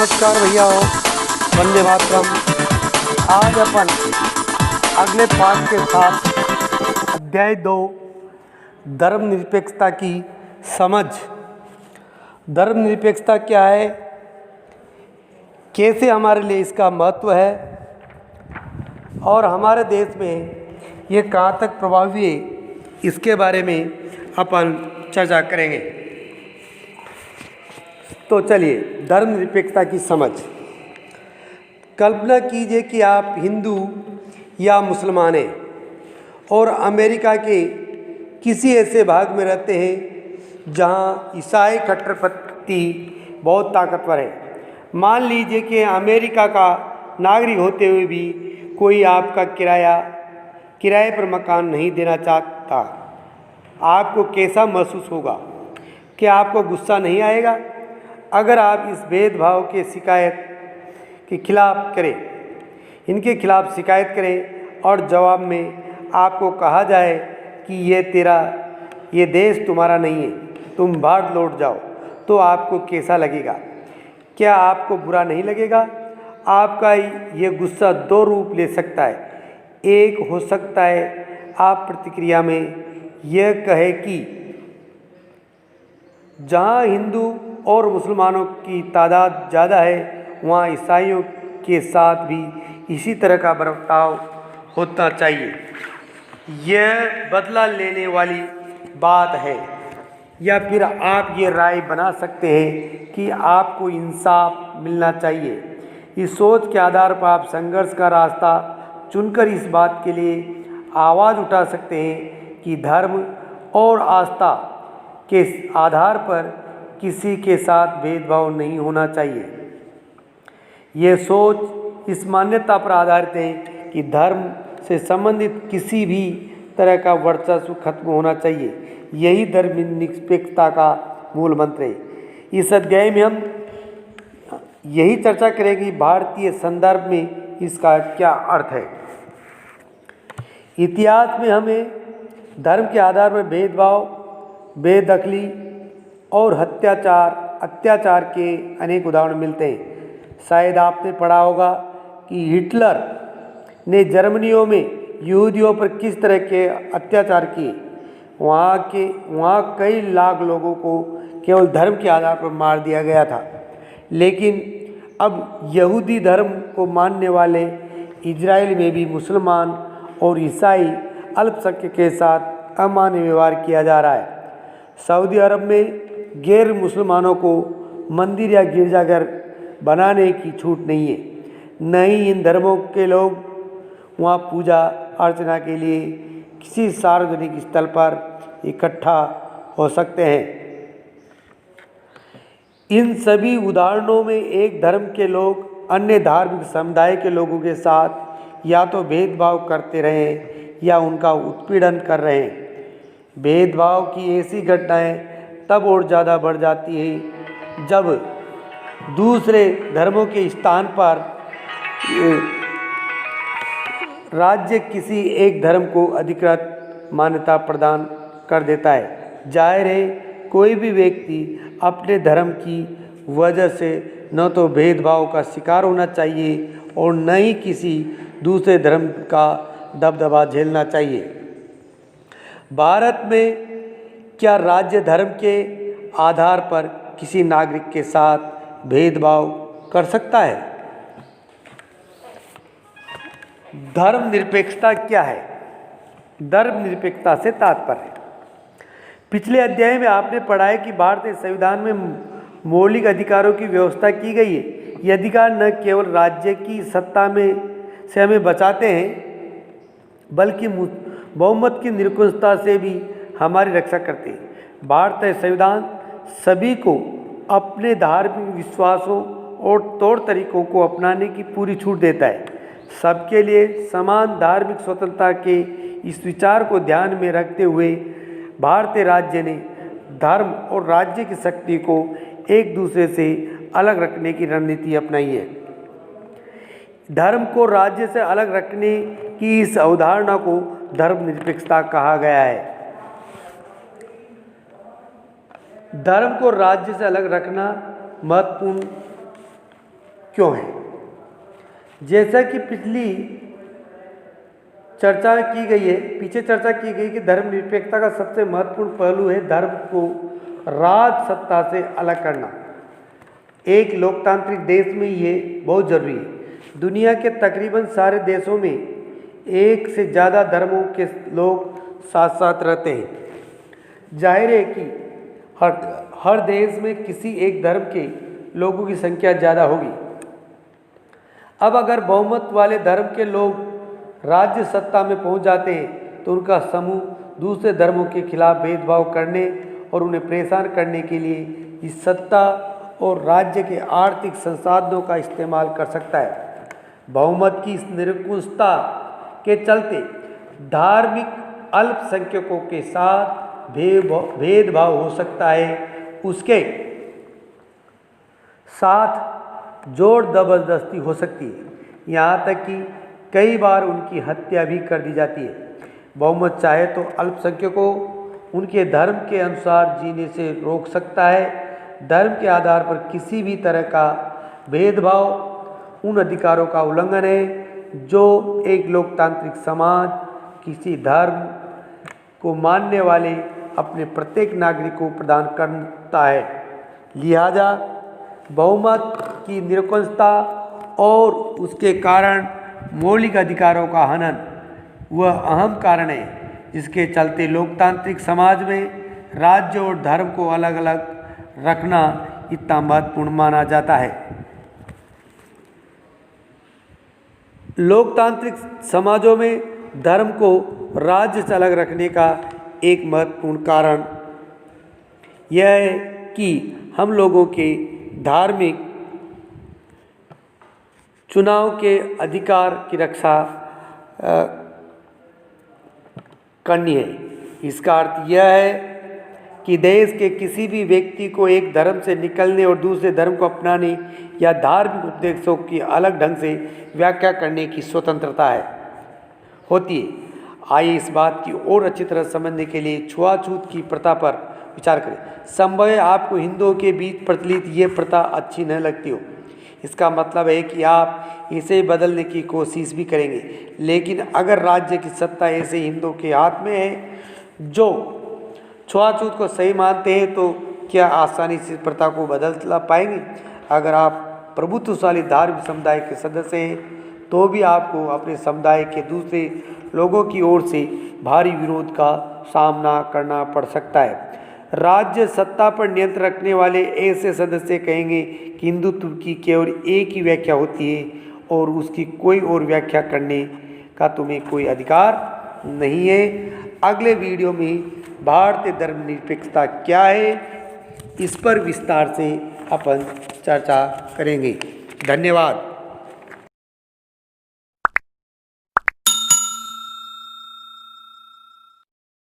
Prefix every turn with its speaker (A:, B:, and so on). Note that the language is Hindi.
A: नमस्कार भैया हो, वंदे मातरम। आज अपन अगले पाठ के साथ अध्याय 2 धर्मनिरपेक्षता की समझ। धर्मनिरपेक्षता क्या है, कैसे हमारे लिए इसका महत्व है और हमारे देश में ये कहाँ तक प्रभावी है, इसके बारे में अपन चर्चा करेंगे। तो चलिए, धर्मनिरपेक्षता की समझ। कल्पना कीजिए कि आप हिंदू या मुसलमान हैं और अमेरिका के किसी ऐसे भाग में रहते हैं जहां ईसाई कट्टरपंथी बहुत ताकतवर है। मान लीजिए कि अमेरिका का नागरिक होते हुए भी कोई आपका किराए पर मकान नहीं देना चाहता। आपको कैसा महसूस होगा? क्या आपको गुस्सा नहीं आएगा? अगर आप इस भेदभाव के इनके खिलाफ शिकायत करें और जवाब में आपको कहा जाए कि ये देश तुम्हारा नहीं है, तुम भारत लौट जाओ, तो आपको कैसा लगेगा? क्या आपको बुरा नहीं लगेगा? आपका ये गुस्सा 2 रूप ले सकता है। एक हो सकता है आप प्रतिक्रिया में यह कहे कि जहाँ हिंदू और मुसलमानों की तादाद ज़्यादा है, वहाँ ईसाइयों के साथ भी इसी तरह का बर्ताव होना चाहिए। यह बदला लेने वाली बात है। या फिर आप ये राय बना सकते हैं कि आपको इंसाफ मिलना चाहिए। इस सोच के आधार पर आप संघर्ष का रास्ता चुनकर इस बात के लिए आवाज़ उठा सकते हैं कि धर्म और आस्था के आधार पर किसी के साथ भेदभाव नहीं होना चाहिए। यह सोच इस मान्यता पर आधारित है कि धर्म से संबंधित किसी भी तरह का वर्चस्व खत्म होना चाहिए। यही धर्मनिरपेक्षता का मूल मंत्र है। इस अध्याय में हम यही चर्चा करेंगे कि भारतीय संदर्भ में इसका क्या अर्थ है। इतिहास में हमें धर्म के आधार पर भेदभाव, बेदखली और अत्याचार के अनेक उदाहरण मिलते हैं। शायद आपने पढ़ा होगा कि हिटलर ने जर्मनियों में यहूदियों पर किस तरह के अत्याचार किए। वहाँ कई लाख लोगों को केवल धर्म के आधार पर मार दिया गया था। लेकिन अब यहूदी धर्म को मानने वाले इजराइल में भी मुसलमान और ईसाई अल्पसंख्यक के साथ अमान्य व्यवहार किया जा रहा है। सऊदी अरब में गैर मुसलमानों को मंदिर या गिरजाघर बनाने की छूट नहीं है। न ही इन धर्मों के लोग वहाँ पूजा अर्चना के लिए किसी सार्वजनिक स्थल पर इकट्ठा हो सकते हैं। इन सभी उदाहरणों में एक धर्म के लोग अन्य धार्मिक समुदाय के लोगों के साथ या तो भेदभाव करते रहे या उनका उत्पीड़न कर रहे हैं। भेदभाव की ऐसी घटनाएं तब और ज़्यादा बढ़ जाती है जब दूसरे धर्मों के स्थान पर राज्य किसी एक धर्म को अधिकृत मान्यता प्रदान कर देता है। जाहिर है, कोई भी व्यक्ति अपने धर्म की वजह से न तो भेदभाव का शिकार होना चाहिए और न ही किसी दूसरे धर्म का दबदबा झेलना चाहिए। भारत में क्या राज्य धर्म के आधार पर किसी नागरिक के साथ भेदभाव कर सकता है? धर्मनिरपेक्षता क्या है? धर्मनिरपेक्षता से तात्पर्य, पिछले अध्याय में आपने पढ़ा है कि भारतीय संविधान में मौलिक अधिकारों की व्यवस्था की गई है। ये अधिकार न केवल राज्य की सत्ता में से हमें बचाते हैं, बल्कि बहुमत की निरंकुशता से भी हमारी रक्षा करते हैं। भारतीय संविधान सभी को अपने धार्मिक विश्वासों और तौर तरीकों को अपनाने की पूरी छूट देता है। सबके लिए समान धार्मिक स्वतंत्रता के इस विचार को ध्यान में रखते हुए भारतीय राज्य ने धर्म और राज्य की शक्ति को एक दूसरे से अलग रखने की रणनीति अपनाई है। धर्म को राज्य से अलग रखने की इस अवधारणा को धर्मनिरपेक्षता कहा गया है। धर्म को राज्य से अलग रखना महत्वपूर्ण क्यों है? जैसा कि पीछे चर्चा की गई कि धर्मनिरपेक्षता का सबसे महत्वपूर्ण पहलू है धर्म को राज सत्ता से अलग करना। एक लोकतांत्रिक देश में ये बहुत जरूरी है। दुनिया के तकरीबन सारे देशों में एक से ज़्यादा धर्मों के लोग साथ साथ रहते हैं। जाहिर है कि हर देश में किसी एक धर्म के लोगों की संख्या ज़्यादा होगी। अब अगर बहुमत वाले धर्म के लोग राज्य सत्ता में पहुंच जाते हैं तो उनका समूह दूसरे धर्मों के खिलाफ भेदभाव करने और उन्हें परेशान करने के लिए इस सत्ता और राज्य के आर्थिक संसाधनों का इस्तेमाल कर सकता है। बहुमत की इस निरंकुशता के चलते धार्मिक अल्पसंख्यकों के साथ भेदभाव हो सकता है। उसके साथ जोर जबरदस्ती हो सकती है, यहाँ तक कि कई बार उनकी हत्या भी कर दी जाती है। बहुमत चाहे तो अल्पसंख्यकों को उनके धर्म के अनुसार जीने से रोक सकता है। धर्म के आधार पर किसी भी तरह का भेदभाव उन अधिकारों का उल्लंघन है जो एक लोकतांत्रिक समाज किसी धर्म को मानने वाले अपने प्रत्येक नागरिक को प्रदान करता है। लिहाजा बहुमत की निरंकुशता और उसके कारण मौलिक अधिकारों का हनन वह अहम कारण है जिसके चलते लोकतांत्रिक समाज में राज्य और धर्म को अलग अलग रखना इतना महत्वपूर्ण माना जाता है। लोकतांत्रिक समाजों में धर्म को राज्य से अलग रखने का एक महत्वपूर्ण कारण यह है कि हम लोगों के धार्मिक चुनाव के अधिकार की रक्षा करनी है। इसका अर्थ यह है कि देश के किसी भी व्यक्ति को एक धर्म से निकलने और दूसरे धर्म को अपनाने या धार्मिक उपदेशों की अलग ढंग से व्याख्या करने की स्वतंत्रता होती है। आइए इस बात की और अच्छी तरह समझने के लिए छुआछूत की प्रथा पर विचार करें। संभव है आपको हिंदुओं के बीच प्रचलित ये प्रथा अच्छी न लगती हो। इसका मतलब है कि आप इसे बदलने की कोशिश भी करेंगे, लेकिन अगर राज्य की सत्ता ऐसे हिंदुओं के हाथ में है जो छुआछूत को सही मानते हैं तो क्या आसानी से प्रथा को बदल पाएंगे? अगर आप प्रभुत्वशाली धार्मिक समुदाय के सदस्य हैं तो भी आपको अपने समुदाय के दूसरे लोगों की ओर से भारी विरोध का सामना करना पड़ सकता है। राज्य सत्ता पर नियंत्रण रखने वाले ऐसे सदस्य कहेंगे कि हिंदुत्व की केवल एक ही व्याख्या होती है और उसकी कोई और व्याख्या करने का तुम्हें कोई अधिकार नहीं है। अगले वीडियो में भारतीय धर्मनिरपेक्षता क्या है इस पर विस्तार से अपन चर्चा करेंगे। धन्यवाद।